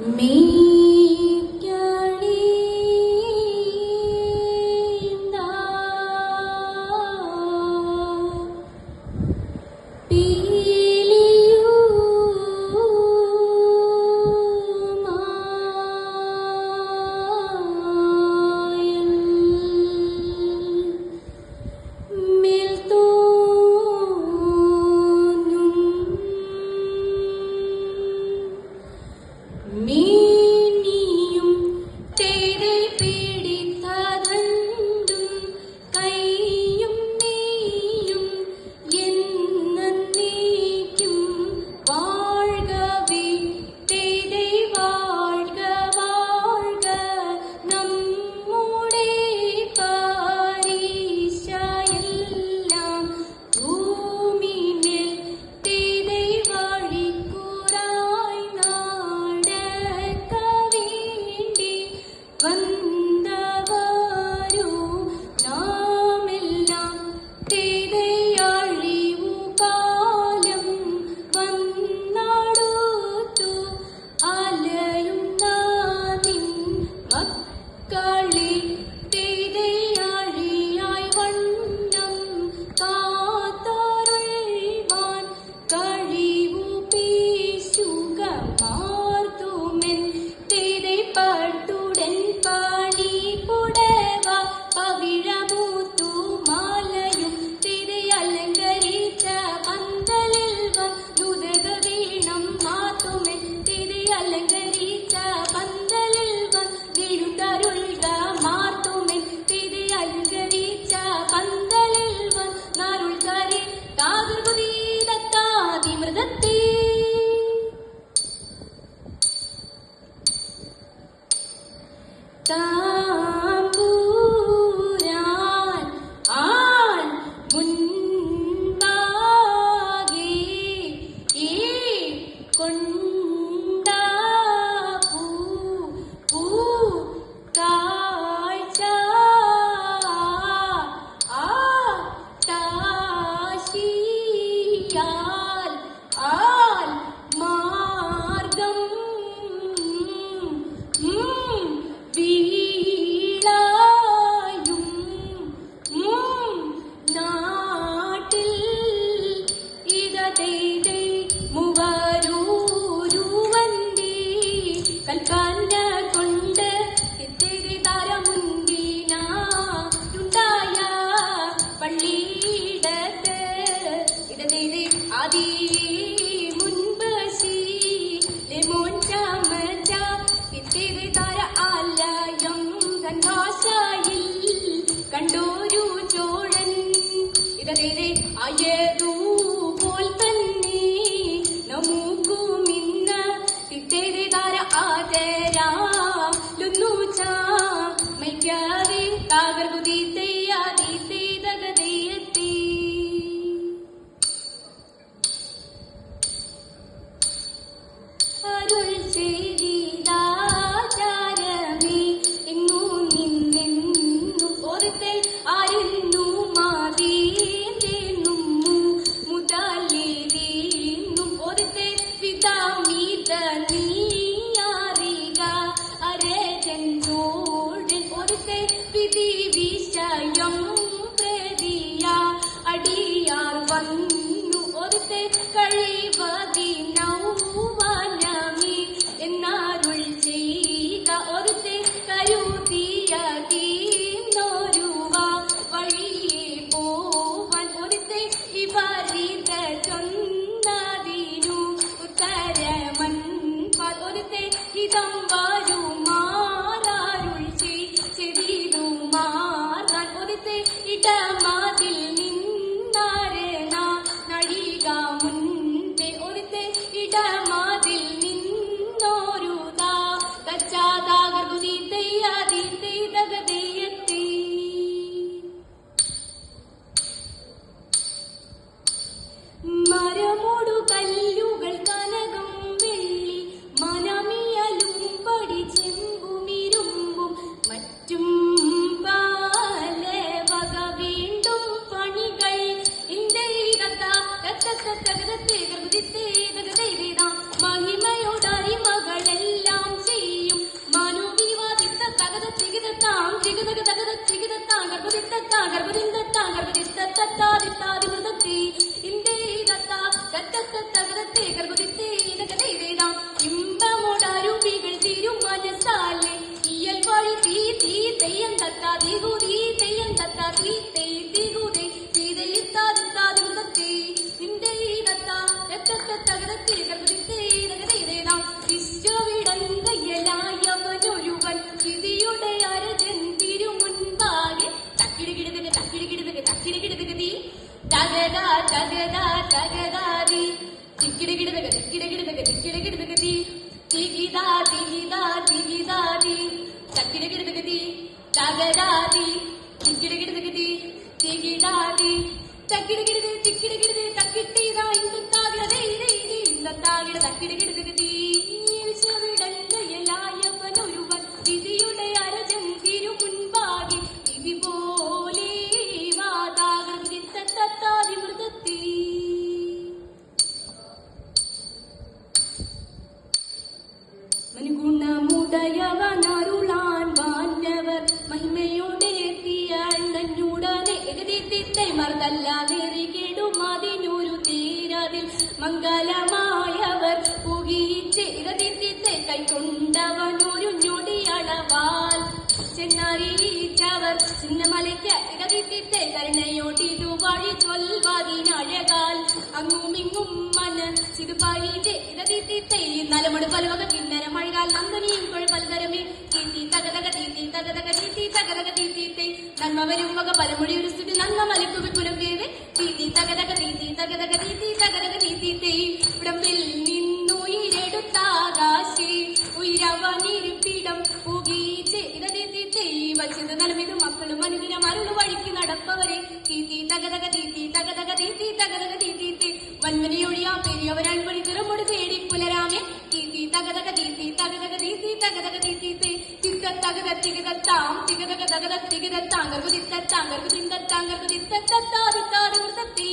മഹിമയോടറിമകളെല്ലാം ഇമ്പമോടരുവികൾ തിരും മനസ്സാലെ ഇയൽ വഴി തീ തീ തെയ്യം തത്താ തീകൂതി തെയ്യം തത്താ തീ തേ തീകൂതി തീതയിത്താതിത്താതി മൃതത്തെ നിന്റെ തത്താ തത്തത്തകരത്തെ ഗർഭത്തെ നഗരേതാം വിശ്വവിടങ്കയലായവനൊരുവൻ വിധിയുടെ അരജൻ തിരുമുൻപാകെ തക്കിടുകിടുക തക്കിടുകിടുക തക്കിടുകിടുകതി തകതാ തകതാ തകതാതി തിക്കിടുകിടുക തിക്കിടുകിടുക തിക്കിടുകിടുകതി തികിതാ തികിതാ തികിതാതി തക്കിടുകിടുകതി തകതാതി തിക്കിടുകിടുകതി തികിതാതി തക്കിടുകിടുക തിക്കിടുകിടുക തക്കിട്ടീതാ ഇന്താകിടതേ ഇന്താകിട തക്കിടുകിടുകതി വിശ്വവിടങ്കയലായവനൊരുവൻ വിധിയുടെ അരജൻ തിരുമുൻപാകെ വിധി പോലെ വാതാകൃതി തത്താതി മൃതത്തി ഗുണമുടയവനരുളാൻ വാഞ്ഞവർ മഹിമയോടെ എത്തിയ അണ്ണഞ്ഞുടനെ എഴുതിത്തിത്തെ മറുതല്ല നെറികിടും അതിനൊരു തീരതിൽ മംഗലമായവർ പുകിയിച്ച് എഴുതിത്തിത്തെ കൈക്കൊണ്ടവനൊരു ഞൊടിയളവാൽ ചെന്നറിയിച്ചവർ ചിന്നമലയ്ക്ക് എഴുതിത്തിത്തെ കരുണയോട്ടിതു വഴി ചൊൽവതിനഴകാൽ അങ്ങുമിങ്ങും മനസ്സിതു പരിചെ എഴുതിത്തിത്തെ നലമട് പലവക കിന്നര മഴകാൽ നന്ദനിയും പലതരമേ തീത്തി തകതക തീത്തി തകതക തീത്തി തകതക തീത്തീത്തെ നന്മ വരും വക പലമൊഴി ഒരു സ്ഥിതി നന്മ മലക്കു വിപുലം കേവേ തീത്തി തകതക തീത്തി തകതക തീത്തി തകതക തീത്തീത്തെ ഉടമ്പിൽ നിന്നുയിരെടുത്താകാശേ ഉയരവനിരിപ്പിടം പുകീച്ച് ഇടതീത്തീത്തെ വച്ചത് നലമിത് മക്കളും അനുദിനം അരുളു വഴിക്ക് നടപ്പവരെ തീത്തി തകതക തീത്തി തകതക തീത്തി തകതക തീത്തീത്തെ വന്മനിയൊഴിയാ പെരിയവരാൻ വഴി തിറമൊട് തേടി പുലരാമേ തീത്തി തകതക തീത്തി തകതക തീത്തി തകതക തീത്തീത്തെ തിത്തതകത തികതത്താം തികതക തകത തികതത്താങ്കർക്കു തിത്തത്താങ്കർക്കു തിന്തത്താങ്കർക്കു തിത്തത്താ തിത്താതി മൃതത്തി